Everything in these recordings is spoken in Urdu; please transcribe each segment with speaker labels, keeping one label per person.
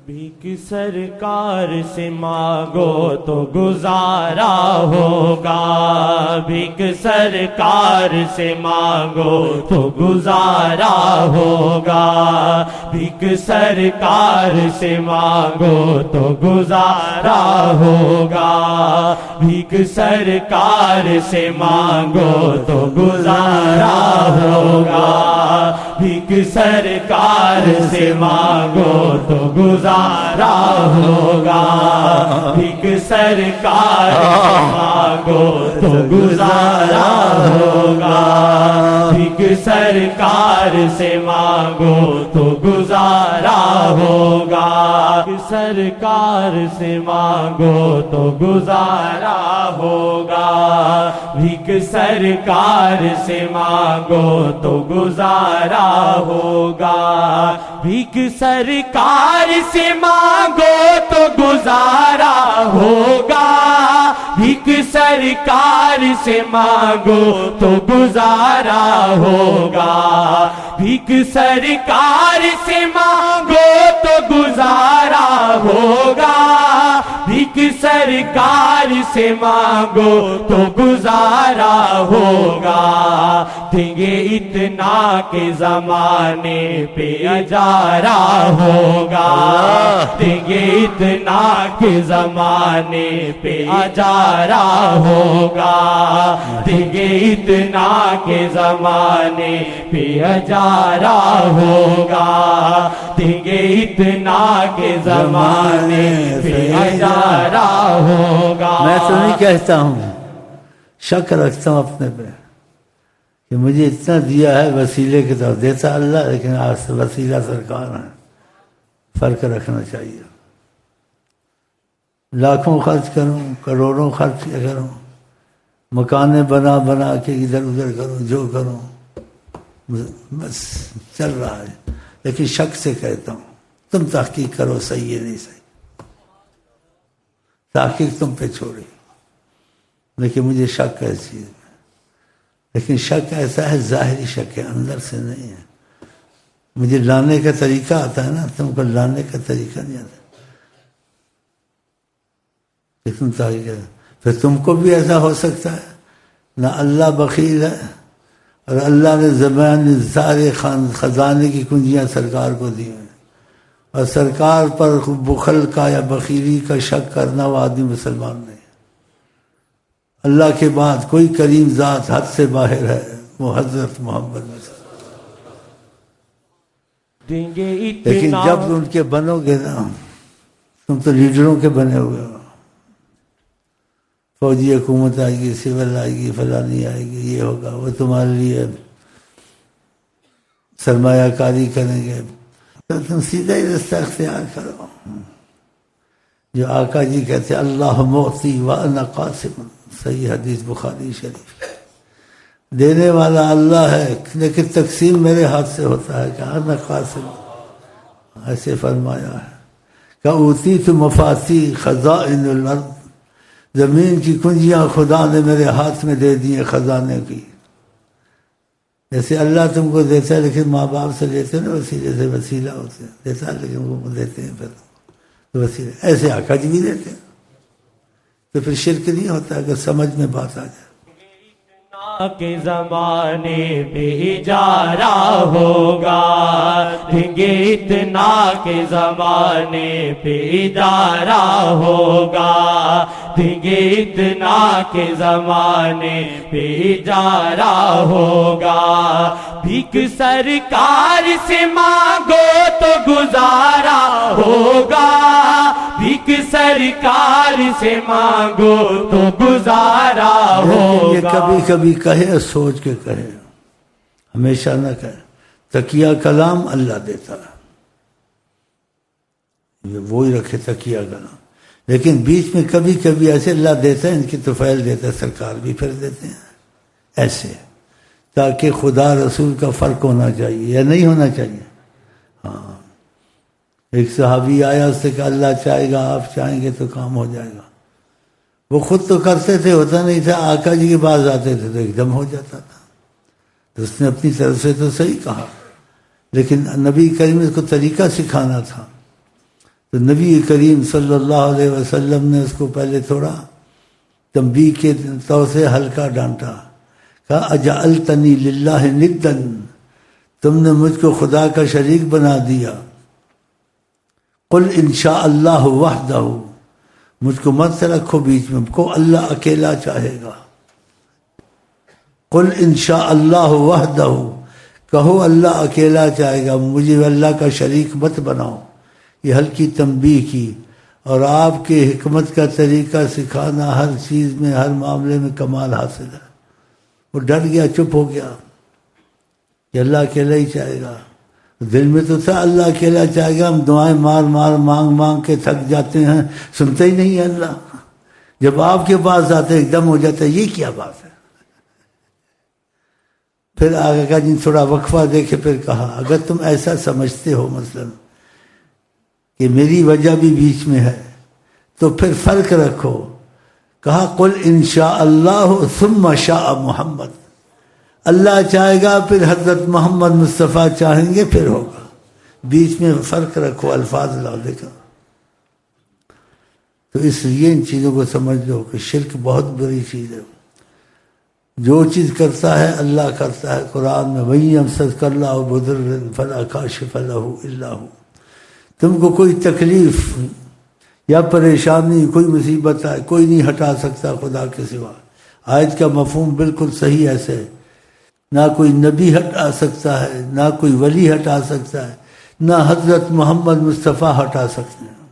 Speaker 1: بھیک سرکار سے مانگو تو گزارا ہوگا، بھیک سرکار سے مانگو تو گزارا ہوگا، بھیک سرکار سے مانگو تو گزارا ہوگا، بھیک سرکار سے مانگو تو گزارا ہوگا، بھیک سرکار سے مانگو تو گزارا ہوگا، بھیک سرکار سے مانگو تو گزارا ہوگا، بھیک سرکار سے مانگو تو گزارا ہوگا، سرکار سے مانگو تو گزارا ہوگا، بھیک سرکار سے مانگو تو گزارا ہوگا، بھیک سرکار سے مانگو تو گزارا ہوگا، بھیک سرکار سے مانگو تو گزارا ہوگا، بھیک سرکار سے مانگو تو گزارا ہوگا، بھیک سرکار سے مانگو تو گزارا ہوگا، دیں گے اتنا کہ زمانے پہ اجارا ہوگا، دیں گے اتنا کہ زمانے پہ اجارا ہوگا، دیں گے اتنا کہ زمانے پہ اجارا ہوگا، دیں گے اتنا کہ زمانے پہ اجارا ہوگا۔
Speaker 2: میں تو نہیں کہتا ہوں، شک رکھتا ہوں اپنے پہ کہ مجھے اتنا دیا ہے، وسیلے کے طور دیتا اللہ، لیکن آج وسیلہ سرکار ہے، فرق رکھنا چاہیے۔ لاکھوں خرچ کروں، کروڑوں خرچ کروں، مکانیں بنا بنا کے ادھر ادھر کروں، جو کروں بس چل رہا ہے، لیکن شک سے کہتا ہوں تم تحقیق کرو، صحیح ہے نہیں صحیح، تحقیق تم پہ چھوڑی، لیکن مجھے شک ہے اس چیز میں، لیکن شک ایسا ہے ظاہری شک ہے، اندر سے نہیں ہے۔ مجھے لانے کا طریقہ آتا ہے نا، تم کو لانے کا طریقہ نہیں آتا، تم تحقیق ہے، پھر تم کو بھی ایسا ہو سکتا ہے نہ اللہ بخیل ہے اور اللہ نے زبان سارے خزانے کی کنجیاں سرکار کو دی ہیں، اور سرکار پر بخل کا یا بخیلی کا شک کرنا وہ آدمی مسلمان نہیں ہے۔ اللہ کے بعد کوئی کریم ذات حد سے باہر ہے، وہ حضرت محمد میں، لیکن جب ان کے بنو گے نا، تم تو لیڈروں کے بنے ہوئے ہو، فوجی حکومت آئے گی، سول آئے گی، فلانی آئے گی، یہ ہوگا، وہ تمہارے لیے سرمایہ کاری کریں گے، تو تم سیدھا ہی رستہ اختیار کرو، جو آقا جی کہتے اللہ معطی وانا قاسم، صحیح حدیث بخاری شریف، دینے والا اللہ ہے لیکن تقسیم میرے ہاتھ سے ہوتا ہے، کہ انا قاسم، ایسے فرمایا ہے کہ اوتیت مفاتیح خزائن الارض، زمین کی کنجیاں خدا نے میرے ہاتھ میں دے دی ہیں خزانے کی، جیسے اللہ تم کو دیتا ہے، لیکن ماں باپ سے لیتے ہیں نا وسیلے سے، وسیلہ ہوتے ہیں، دیتا ہے لیکن وہ دیتے ہیں پھر وسیلے، ایسے آقا جی بھی دیتے ہیں، تو پھر شرک نہیں ہوتا اگر سمجھ میں بات آ جائے۔
Speaker 1: کے زمانے پہ اجارہ ہوگا، دیں گے اتنا کہ زمانے پہ اجارہ ہوگا، دیں گے اتنا کہ زمانے پہ اجارہ ہوگا، بھیک سرکار سے مانگو تو گزارا ہوگا، بھیک سرکار سے مانگو تو گزارا ہوگا۔
Speaker 2: یہ کبھی کبھی کہے، سوچ کے کہے، ہمیشہ نہ کہے۔ تکیہ کلام اللہ دیتا ہے، یہ وہی رکھے تکیہ کلام، لیکن بیچ میں کبھی کبھی ایسے اللہ دیتا ہے، ان کی توفیل دیتا ہے، سرکار بھی پھر دیتے ہیں ایسے، تاکہ خدا رسول کا فرق ہونا چاہیے یا نہیں ہونا چاہیے۔ ہاں، ایک صحابی آیا، اس سے کہا اللہ چاہے گا، آپ چاہیں گے تو کام ہو جائے گا۔ وہ خود تو کرتے تھے، ہوتا نہیں تھا، آقا جی کے پاس آتے تھے تو ایک دم ہو جاتا تھا، تو اس نے اپنی طرف سے تو صحیح کہا، لیکن نبی کریم نے اس کو طریقہ سکھانا تھا، تو نبی کریم صلی اللہ علیہ وسلم نے اس کو پہلے تھوڑا تنبیہ کے طور سے ہلکا ڈانٹا، کہا اجعلتنی للہ ندن، تم نے مجھ کو خدا کا شریک بنا دیا، قل انشاء اللہ وحدہ، مجھ کو مت رکھو بیچ میں، کو اللہ اکیلا چاہے گا، قل انشاء اللہ وحدہ، کہو اللہ اکیلا چاہے گا، مجھے اللہ کا شریک مت بناؤ۔ یہ ہلکی تنبیہ کی، اور آپ کے حکمت کا طریقہ سکھانا ہر چیز میں، ہر معاملے میں کمال حاصل ہے۔ وہ ڈر گیا، چپ ہو گیا کہ اللہ اکیلا ہی چاہے گا۔ دل میں تو تھا اللہ اکیلا چاہے گا، ہم دعائیں مار مار مانگ مانگ کے تھک جاتے ہیں، سنتا ہی نہیں ہے اللہ، جب آپ کے پاس آتے ایک دم ہو جاتا ہے، یہ کیا بات ہے؟ پھر آگے کا جن تھوڑا وقفہ دے کے پھر کہا اگر تم ایسا سمجھتے ہو مثلا کہ میری وجہ بھی بیچ میں ہے تو پھر فرق رکھو، کہا قل انشاء اللہ ثم شاء محمد، اللہ چاہے گا پھر حضرت محمد مصطفیٰ چاہیں گے پھر ہوگا، بیچ میں فرق رکھو، الفاظ لاؤ۔ دیکھو تو اس لیے ان چیزوں کو سمجھ لو کہ شرک بہت بری چیز ہے۔ جو چیز کرتا ہے اللہ کرتا ہے، قرآن میں وہی امسک اللہ بضر فلا کاشف له الا هو، تم کو کوئی تکلیف یا پریشانی، کوئی مصیبت آئے، کوئی نہیں ہٹا سکتا خدا کے سوا۔ آیت کا مفہوم بالکل صحیح ایسے ہے، نہ کوئی نبی ہٹا سکتا ہے، نہ کوئی ولی ہٹا سکتا ہے، نہ حضرت محمد مصطفیٰ ہٹا سکتے ہیں۔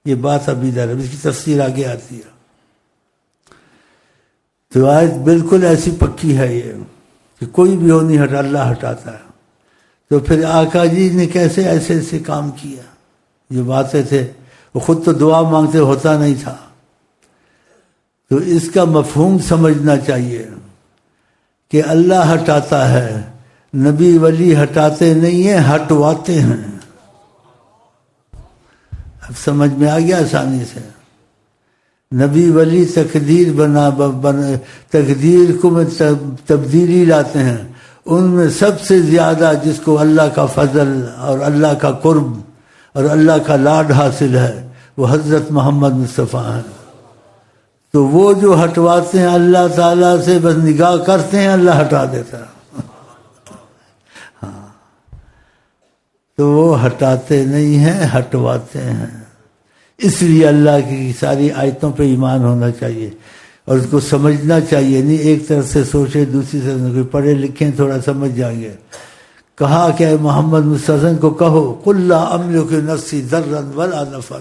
Speaker 2: یہ بات ابھی در اس کی تفسیر آگے آتی ہے۔ تو آیت بالکل ایسی پکی ہے یہ کہ کوئی بھی ہو نہیں ہٹا، اللہ ہٹاتا ہے۔ تو پھر آقا جی نے کیسے ایسے ایسے کام کیا، جو باتیں تھے، وہ خود تو دعا مانگتے ہوتا نہیں تھا۔ تو اس کا مفہوم سمجھنا چاہیے کہ اللہ ہٹاتا ہے، نبی ولی ہٹاتے نہیں ہیں، ہٹواتے ہیں۔ اب سمجھ میں آ گیا آسانی سے۔ نبی ولی تقدیر کو میں تبدیلی لاتے ہیں، ان میں سب سے زیادہ جس کو اللہ کا فضل اور اللہ کا قرب اور اللہ کا لاڈ حاصل ہے وہ حضرت محمد مصطفیٰ ہیں۔ تو وہ جو ہٹواتے ہیں اللہ تعالیٰ سے، بس نگاہ کرتے ہیں اللہ ہٹا دیتا ہے۔ ہاں، تو وہ ہٹاتے نہیں ہیں، ہٹواتے ہیں۔ اس لیے اللہ کی ساری آیتوں پہ ایمان ہونا چاہیے اور اس کو سمجھنا چاہیے، نہیں ایک طرف سے سوچے دوسری طرف سے، پڑھے لکھیں تھوڑا سمجھ جائیں گے۔ کہا کہ اے محمد مصطفیٰ کو کہو قل لا املک نفسی ضرا ولا نفعا،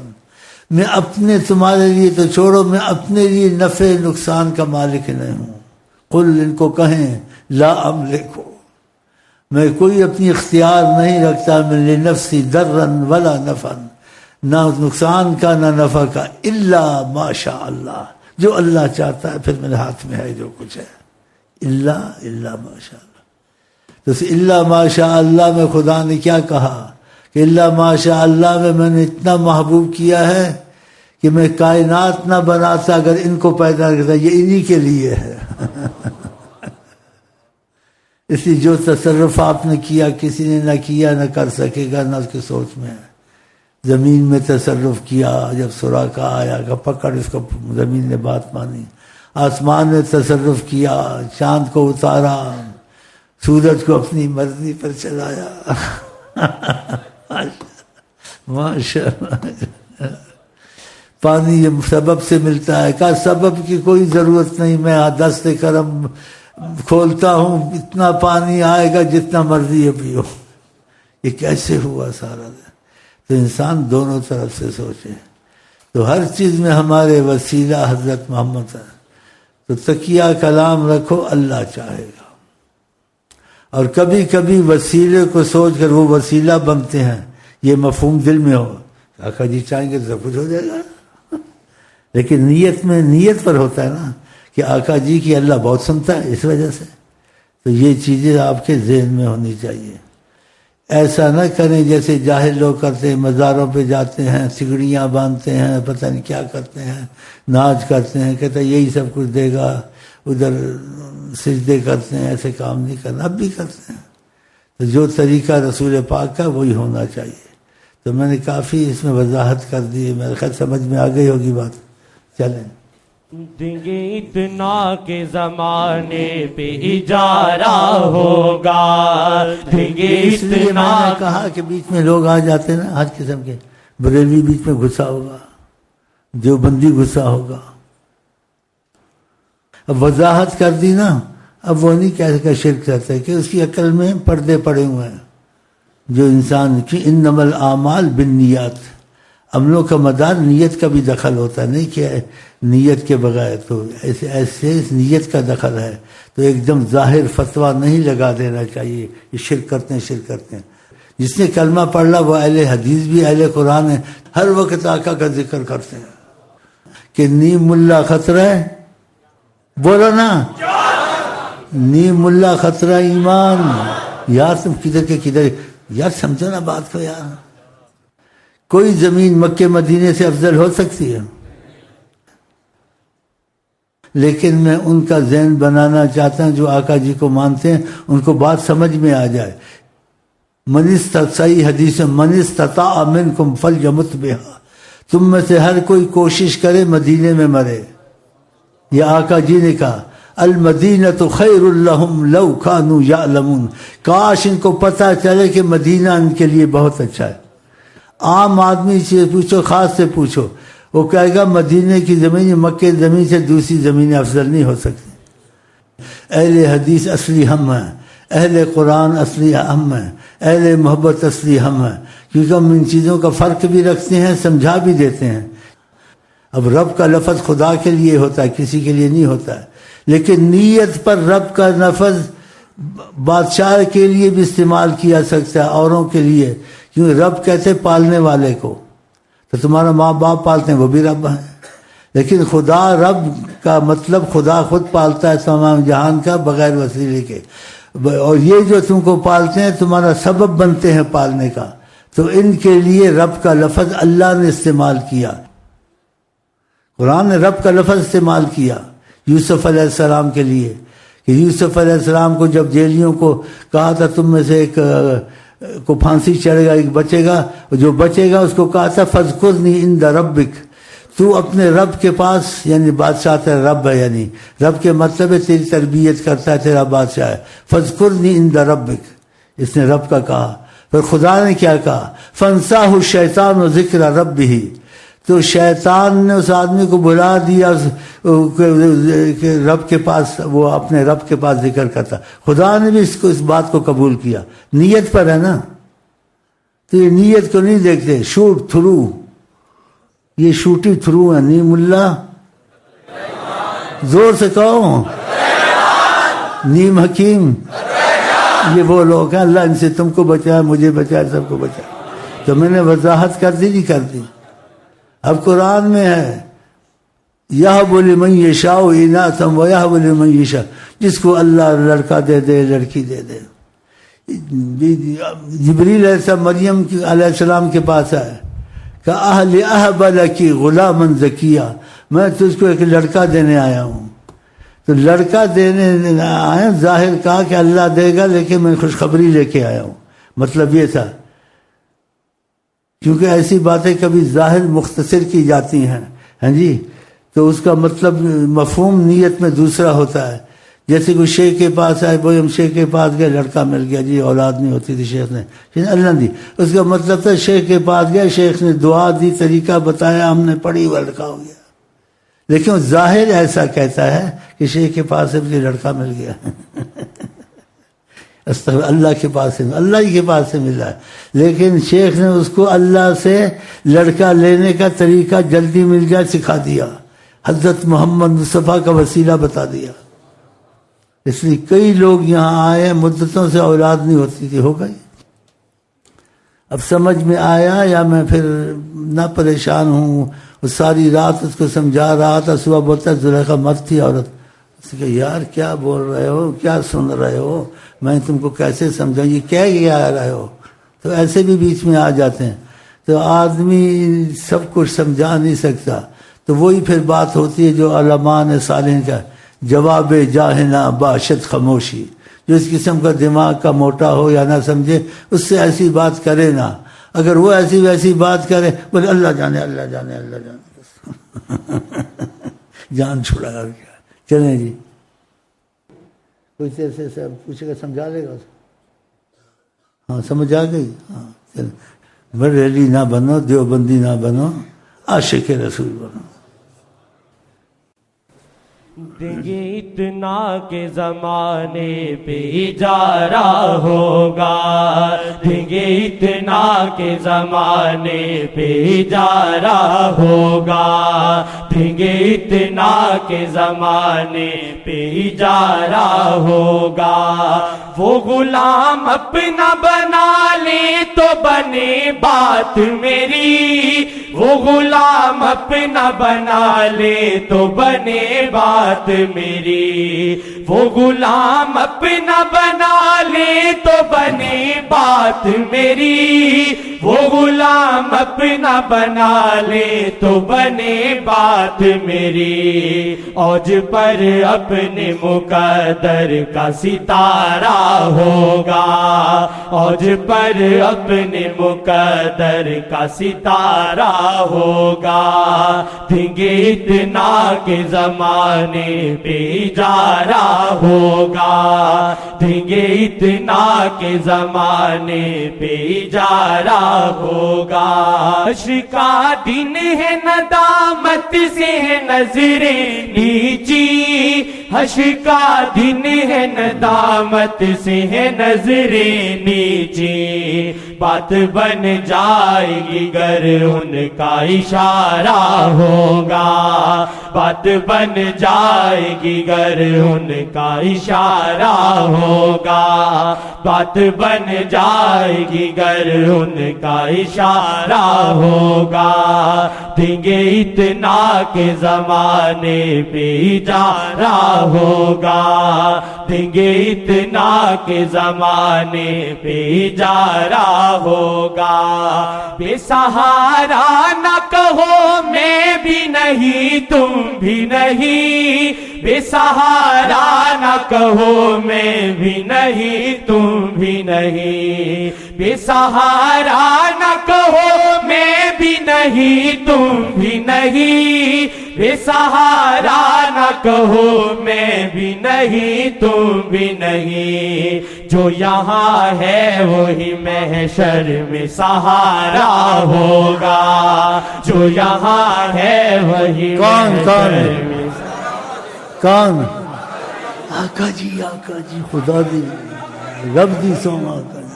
Speaker 2: میں اپنے، تمہارے لیے تو چھوڑو، میں اپنے لیے نفع نقصان کا مالک نہیں ہوں۔ قل، ان کو کہیں لا املک، میں کوئی اپنی اختیار نہیں رکھتا، میں لنفسی ضرا ولا نفعا، نہ نقصان کا نہ نفع کا، الا ما شاء اللہ، جو اللہ چاہتا ہے پھر میرے ہاتھ میں ہے جو کچھ ہے، الا ما شاء اللہ۔ تو الا ما شاء اللہ میں خدا نے کیا کہا کہ الا ما شاء اللہ میں نے اتنا محبوب کیا ہے کہ میں کائنات نہ بناتا اگر ان کو پیدا کرتا، یہ انہی کے لیے ہے۔ اس لیے جو تصرف آپ نے کیا کسی نے نہ کیا، نہ کر سکے گا، نہ اس کی سوچ میں ہے۔ زمین میں تصرف کیا، جب سوراخا آیا کہ پکڑ اس کو، زمین نے بات مانی۔ آسمان میں تصرف کیا، چاند کو اتارا، سورج کو اپنی مرضی پر چلایا۔ ماشاءاللہ، پانی یہ سبب سے ملتا ہے، کہا سبب کی کوئی ضرورت نہیں، میں دست کرم کھولتا ہوں، اتنا پانی آئے گا جتنا مرضی ہے پیو۔ یہ کیسے ہوا سارا؟ تو انسان دونوں طرف سے سوچے۔ تو ہر چیز میں ہمارے وسیلہ حضرت محمد ہے، تو تکیہ کلام رکھو، اللہ چاہے گا۔ اور کبھی کبھی وسیلے کو سوچ کر وہ وسیلہ بنتے ہیں، یہ مفہوم دل میں ہو، آقا جی چاہیں گے تو سب کچھ ہو جائے گا۔ لیکن نیت میں، نیت پر ہوتا ہے نا کہ آقا جی کی اللہ بہت سنتا ہے، اس وجہ سے۔ تو یہ چیزیں آپ کے ذہن میں ہونی چاہیے۔ ایسا نہ کریں جیسے جاہل لوگ کرتے ہیں، مزاروں پہ جاتے ہیں، سگڑیاں باندھتے ہیں، پتہ نہیں کیا کرتے ہیں، ناچ کرتے ہیں، کہتے ہیں یہی سب کچھ دے گا، ادھر سجدے کرتے ہیں۔ ایسے کام نہیں کرنا، اب بھی کرتے ہیں۔ تو جو طریقہ رسول پاک کا وہی ہونا چاہیے۔ تو میں نے کافی اس میں وضاحت کر دی، میرے خیال سمجھ میں آ گئی ہوگی بات. چلیں.
Speaker 1: دیں گے اتنا کہ زمانے پہ اجارہ ہوگا، دیں گے
Speaker 2: اس لیے میں
Speaker 1: اتنا.
Speaker 2: نے کہا کہ بیچ میں لوگ آ جاتے ہیں نا ہر قسم کے، بریلوی بیچ میں گھسا ہوگا، دیوبندی گھسا ہوگا. اب وضاحت کر دی نا، اب وہ نہیں کہہ سکا شرک کرتا ہے کہ اس کی عقل میں پردے پڑے ہوئے ہیں. جو انسان کی انما الاعمال بالنیات، عملوں کا مدار نیت کا بھی دخل ہوتا ہے، نہیں کہ نیت کے بغیر. تو ایسے نیت کا دخل ہے تو ایک دم ظاہر فتویٰ نہیں لگا دینا چاہیے یہ شرک کرتے ہیں. جس نے کلمہ پڑھ لا وہ اہل حدیث بھی اہل قرآن ہے، ہر وقت آقا کا ذکر کرتے ہیں کہ نیم ملا خطرہ ہے، بولو نا نیم ملا خطرہ ایمان. یار تم کدھر کے کدھر، یار سمجھو نا بات کو یار. کوئی زمین مکے مدینے سے افضل ہو سکتی ہے؟ لیکن میں ان کا ذہن بنانا چاہتا ہوں جو آقا جی کو مانتے ہیں، ان کو بات سمجھ میں آ جائے. صحیح حدیث من استطاع منکم فلیمت بہا، تم میں سے ہر کوئی کوشش کرے مدینے میں مرے. یہ آقا جی نے کہا المدینۃ خیر لہم لو کانوا یعلمون، کاش ان کو پتہ چلے کہ مدینہ ان کے لیے بہت اچھا ہے. عام آدمی سے پوچھو، خاص سے پوچھو، وہ کہے گا مدینے کی زمین مکے زمین سے دوسری زمینیں افضل نہیں ہو سکتی. اہل حدیث اصلی ہم ہیں، اہل قرآن اصلی ہم ہیں، اہل محبت اصلی ہم ہیں، کیونکہ ہم ان چیزوں کا فرق بھی رکھتے ہیں، سمجھا بھی دیتے ہیں. اب رب کا لفظ خدا کے لیے ہوتا ہے، کسی کے لیے نہیں ہوتا ہے. لیکن نیت پر رب کا لفظ بادشاہ کے لیے بھی استعمال کیا سکتا ہے، اوروں کے لیے، کیونکہ رب کہتے پالنے والے کو. تو تمہارا ماں باپ پالتے ہیں وہ بھی رب ہیں، لیکن خدا رب کا مطلب خدا خود پالتا ہے تمام جہان کا بغیر وسیلے کے. اور یہ جو تم کو پالتے ہیں تمہارا سبب بنتے ہیں پالنے کا، تو ان کے لیے رب کا لفظ اللہ نے استعمال کیا. قرآن نے رب کا لفظ استعمال کیا یوسف علیہ السلام کے لیے، کہ یوسف علیہ السلام کو جب جیلیوں کو کہا تھا تم میں سے ایک کو پھانسی چڑھے گا، ایک بچے گا، جو بچے گا اس کو کہا تھا فذکرنی عند ربک، تو اپنے رب کے پاس، یعنی بادشاہ تیرا رب ہے، یعنی رب کے مطلب ہے تیری تربیت کرتا ہے، تیرا بادشاہ ہے. فذکرنی عند ربک، اس نے رب کا کہا. پھر خدا نے کیا کہا فانساہ الشیطان ذکر ربہ، تو شیطان نے اس آدمی کو بلا دیا کہ رب کے پاس، وہ اپنے رب کے پاس ذکر کرتا. خدا نے بھی اس بات کو قبول کیا. نیت پر ہے نا، تو یہ نیت کو نہیں دیکھتے. شوٹ تھرو، یہ شوٹی تھرو ہے. نیم اللہ، زور سے کہو نیم حکیم، یہ وہ لوگ ہیں. اللہ ان سے تم کو بچائے، مجھے بچائے، سب کو بچائے. تو میں نے وضاحت کر دی، نہیں کر دی. اب قرآن میں ہے یہب لمن یشاء اناثا ویہب لمن یشاء، جس کو اللہ لڑکا دے دے لڑکی دے دے. جبریل مریم علیہ السلام کے پاس آئے کہ اہل اہب لکی غلاما زکیہ، میں تجھ کو ایک لڑکا دینے آیا ہوں. تو لڑکا دینے آیا، ظاہر کہا کہ اللہ دے گا، لیکن میں خوشخبری لے کے آیا ہوں. مطلب یہ تھا، کیونکہ ایسی باتیں کبھی ظاہر مختصر کی جاتی ہیں، ہاں جی، تو اس کا مطلب مفہوم نیت میں دوسرا ہوتا ہے. جیسے کوئی شیخ کے پاس آئے، وہ ہم شیخ کے پاس گئے، لڑکا مل گیا، جی اولاد نہیں ہوتی تھی، شیخ نے اللہ دی. اس کا مطلب تھا شیخ کے پاس گئے، شیخ نے دعا دی، طریقہ بتایا، ہم نے پڑھی، وہ لڑکا ہو گیا. لیکن ظاہر ایسا کہتا ہے کہ شیخ کے پاس سے مجھے لڑکا مل گیا. اللہ کے پاس سے، اللہ ہی کے پاس سے ملا ہے، لیکن شیخ نے اس کو اللہ سے لڑکا لینے کا طریقہ جلدی مل جائے سکھا دیا، حضرت محمد مصطفیٰ کا وسیلہ بتا دیا. اس لیے کئی لوگ یہاں آئے، مدتوں سے اولاد نہیں ہوتی تھی، ہو گئی. اب سمجھ میں آیا یا میں پھر نہ پریشان ہوں. ساری رات اس کو سمجھا رہا تھا، صبح بولتا زلیخا مت تھی عورت. اس کہ یار کیا بول رہے ہو، کیا سن رہے ہو، میں تم کو کیسے سمجھاؤں، یہ کیا آ رہے ہو. تو ایسے بھی بیچ میں آ جاتے ہیں. تو آدمی سب کچھ سمجھا نہیں سکتا. تو وہی پھر بات ہوتی ہے جو علماء نے صالحین کا جواب جاہنا باشد خاموشی. جو اس قسم کا دماغ کا موٹا ہو یا نہ سمجھے، اس سے ایسی بات کرے نا. اگر وہ ایسی ویسی بات کرے بولے اللہ جانے اللہ جانے اللہ جانے جان چھڑا کر کیا. چلیں جی کوئی تیرے سے پوچھے گا سمجھا لے گا. ہاں سمجھ آ گئی. ہاں چل بریلی نہ بنو دیوبندی نہ بنو عاشق رسول بنو.
Speaker 1: دیں گے اتنا کہ زمانے پہ اجارہ ہوگا. دیں گے اتنا کہ زمانے پہ اجارہ ہوگا. دیں گے اتنا کہ زمانے پہ اجارہ ہوگا. وہ غلام اپنا بنا لے تو بنے بات میری. وہ غلام اپنا بنا لے تو بنے بات میری. وہ غلام اپنا بنا لے تو بنے بات میری. وہ غلام اپنا بنا لے تو بنے بات میری. اوج پر اپنے مقدر کا ستارہ ہوگا. اوج پر اپنے مقدر کا ستارہ ہوگا. دیں گے اتنا کہ زمانے پہ اجارہ ہوگا. دیں گے اتنا کہ زمانے پہ اجارہ ہوگا. حشر کا دن ہے ندامت سے ہے نظریں نیچی. حشر کا دن ہے ندامت سے ہے نظریں نیچی. بات بن جائے گی گر ان کا اشارہ ہوگا. بات بن جائے گی گر ان کا اشارہ ہوگا. بات بن جائے گی گر ان کا اشارہ ہوگا. دیں گے اتنا کہ زمانے پہ اجارہ ہوگا. دیں گے اتنا کہ زمانے پہ اجارہ ہوگا. بے سہارا نہ کہو میں بھی نہیں تم بھی نہیں. بے سہارا نہ کہو میں بھی نہیں تم بھی نہیں. بے سہارا نہ کہو میں بھی نہیں تم بھی نہیں. بے سہارا نہ کہو میں بھی نہیں تم بھی نہیں. جو یہاں ہے وہی محشر میں سہارا ہوگا. جو یہاں ہے وہی محشر میں
Speaker 2: کون آقا جی خدا دی رب دی سوم آقا جی.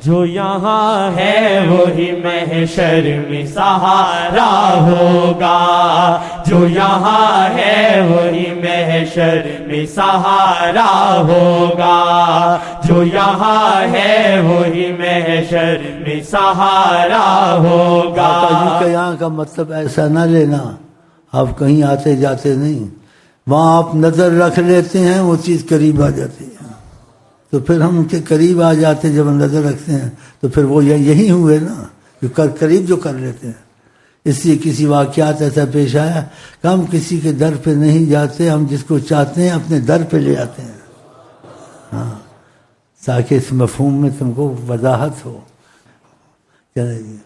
Speaker 1: جو یہاں ہے وہی محشر میں سہارا ہوگا. جو یہاں ہے وہی محشر میں سہارا ہوگا. جو یہاں ہے وہی محشر میں سہارا ہوگا.
Speaker 2: آقا جی کا یہاں کا مطلب ایسا نہ لینا آپ کہیں آتے جاتے نہیں. وہاں آپ نظر رکھ لیتے ہیں وہ چیز قریب آ جاتی ہے تو پھر ہم ان کے قریب آ جاتے. جب ہم نظر رکھتے ہیں تو پھر وہ یہی ہوئے نا جو قریب جو کر لیتے ہیں. اس لیے کسی واقعات ایسا پیش آیا کہ ہم کسی کے در پہ نہیں جاتے. ہم جس کو چاہتے ہیں اپنے در پہ لے آتے ہیں. ہاں تاکہ اس مفہوم میں تم کو وضاحت ہو. چلے جی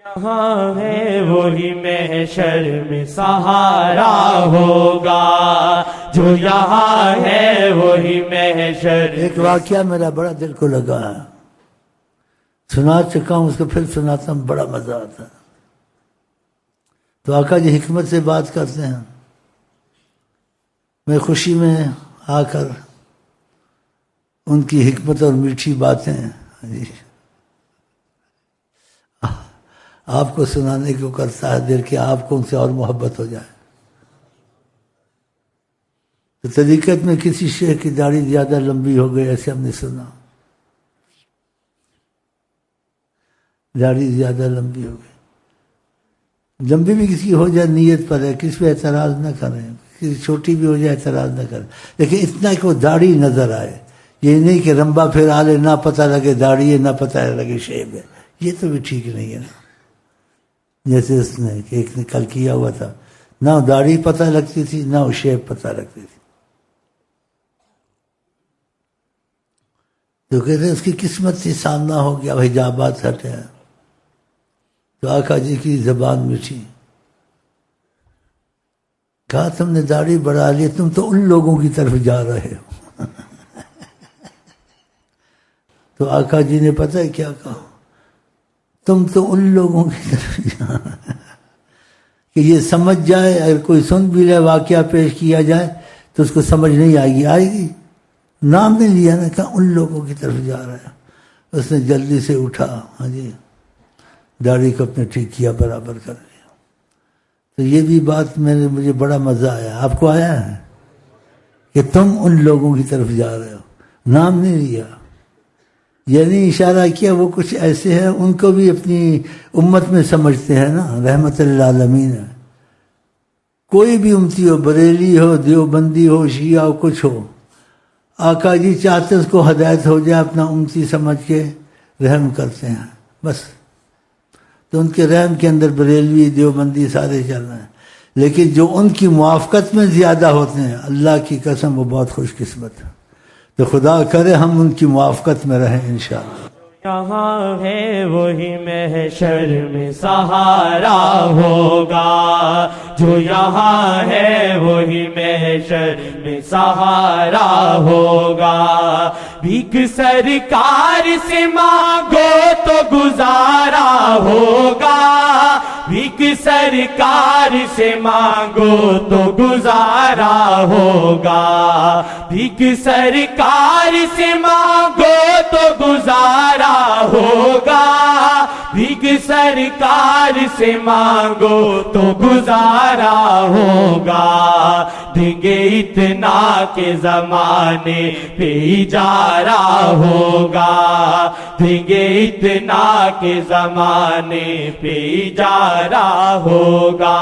Speaker 1: یہاں ہے وہی محشر میں سہارا ہوگا. جو یہاں ہے وہی محشر.
Speaker 2: ایک واقعہ میرا بڑا دل کو لگا ہے, سنا چکا ہوں, اس کو پھر سناتا ہوں, بڑا مزہ آتا ہے. تو آقا جی حکمت سے بات کرتے ہیں. میں خوشی میں آ کر ان کی حکمت اور میٹھی باتیں آپ کو سنانے کو کرتا ہے دل کہ آپ کو ان سے اور محبت ہو جائے. تو طریقت میں کسی شیخ کی داڑھی زیادہ لمبی ہو گئی ایسے ہم نے سنا. داڑھی زیادہ لمبی ہو گئی. لمبی بھی کسی کی ہو جائے نیت پر ہے, کس پہ اعتراض نہ کریں. کسی چھوٹی بھی ہو جائے اعتراض نہ کریں, لیکن اتنا کہ وہ داڑھی نظر آئے. یہ نہیں کہ رمبا پھر آلے نہ پتہ لگے داڑھی ہے نہ پتہ لگے شیب ہے. یہ تو بھی ٹھیک نہیں ہے نا. جیسے اس نے کہ ایک نے کل کیا ہوا تھا, نہ داڑھی پتہ لگتی تھی نہ شیب پتہ لگتی تھی. تو کہتے ہیں اس کی قسمت سے سامنا ہو گیا, حجابات ہٹے. تو آقا جی کی زبان میٹھی، کہا تم نے داڑھی بڑھا لی، تم تو ان لوگوں کی طرف جا رہے ہو۔ تو آقا جی نے پتہ ہے کیا کہا، تم تو ان لوگوں کی طرف جا رہے ہو کہ یہ سمجھ جائے، اگر کوئی سن بھی لے واقعہ پیش کیا جائے تو اس کو سمجھ نہیں آئے گی، نام نہیں لیا نا، کہا ان لوگوں کی طرف جا رہا ہے۔ اس نے جلدی سے اٹھا، ہاں جی، داڑھی کو اپنے ٹھیک کیا، برابر کر لیا۔ تو یہ بھی بات مجھے بڑا مزہ آیا، آپ کو آیا ہے کہ تم ان لوگوں کی طرف جا رہے ہو، نام نہیں لیا، یعنی اشارہ کیا وہ کچھ ایسے ہیں ان کو بھی اپنی امت میں سمجھتے ہیں نا، رحمت للعالمین ہے۔ کوئی بھی امتی ہو، بریلی ہو، دیوبندی ہو، شیعہ ہو، کچھ ہو، آقا جی چاہتے اس کو ہدایت ہو جائے، اپنا امتی سمجھ کے رحم کرتے ہیں بس۔ تو ان کے رحم کے اندر بریلوی دیوبندی سارے چل رہے ہیں، لیکن جو ان کی موافقت میں زیادہ ہوتے ہیں، اللہ کی قسم وہ بہت خوش قسمت ہے۔ تو خدا کرے ہم ان کی موافقت میں رہیں انشاءاللہ۔
Speaker 1: یہاں ہے وہی محشر میں سہارا ہوگا، جو یہاں ہے وہی محشر میں سہارا ہوگا۔ بھیک سرکار سے مانگو تو گزارا ہوگا، بھیک سرکار سے مانگو تو گزارا ہوگا، بھیک سرکار سے مانگو تو گزارا ہوگا، بھیک سرکار سے مانگو تو گزارا ہوگا۔ دیں گے اتنا کہ زمانے پہ اجارہ ہوگا، دیں گے اتنا کہ زمانے پہ اجارہ ہوگا۔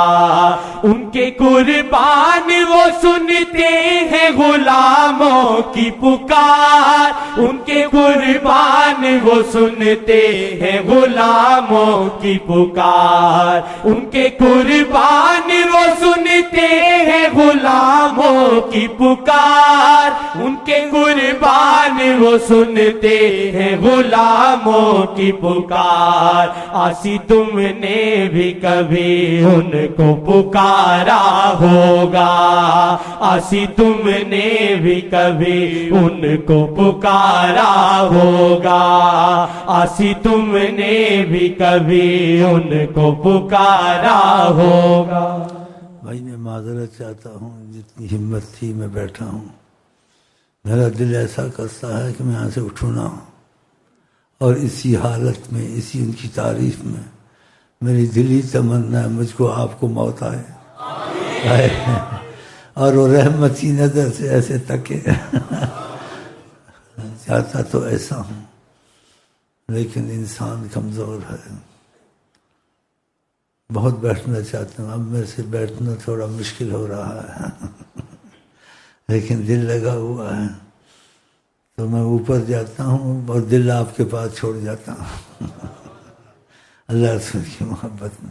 Speaker 1: ان کے قربان وہ سنتے ہیں غلاموں کی پکار، ان کے قربان وہ سنتے ہیں غلاموں کی پکار، ان کے قربان وہ سنتے ہیں غلاموں کی پکار، ان کے قربان وہ سنتے ہیں غلاموں کی پکار۔ آسی تم نے بھی کبھی ان کو پکارا ہوگا، آسی تم نے بھی کبھی ان کو پکارا ہوگا، آسی تم نے بھی کبھی ان کو پکارا ہوگا۔
Speaker 2: بھائی میں معذرت چاہتا ہوں، جتنی ہمت تھی میں بیٹھا ہوں، میرا دل ایسا کرتا ہے کہ میں یہاں سے اٹھوں نہ، اور اسی حالت میں، اسی ان کی تعریف میں میری دلی تمنا ہے مجھ کو آپ کو موت آئے اور وہ رحمتی نظر سے ایسے تکے۔ چاہتا تو ایسا ہوں، لیکن انسان کمزور ہے، بہت بیٹھنا چاہتا ہوں، اب میرے سے بیٹھنا تھوڑا مشکل ہو رہا ہے لیکن دل لگا ہوا ہے، تو میں اوپر جاتا ہوں اور دل آپ کے پاس چھوڑ جاتا ہوں اللہ رسول کی محبت میں۔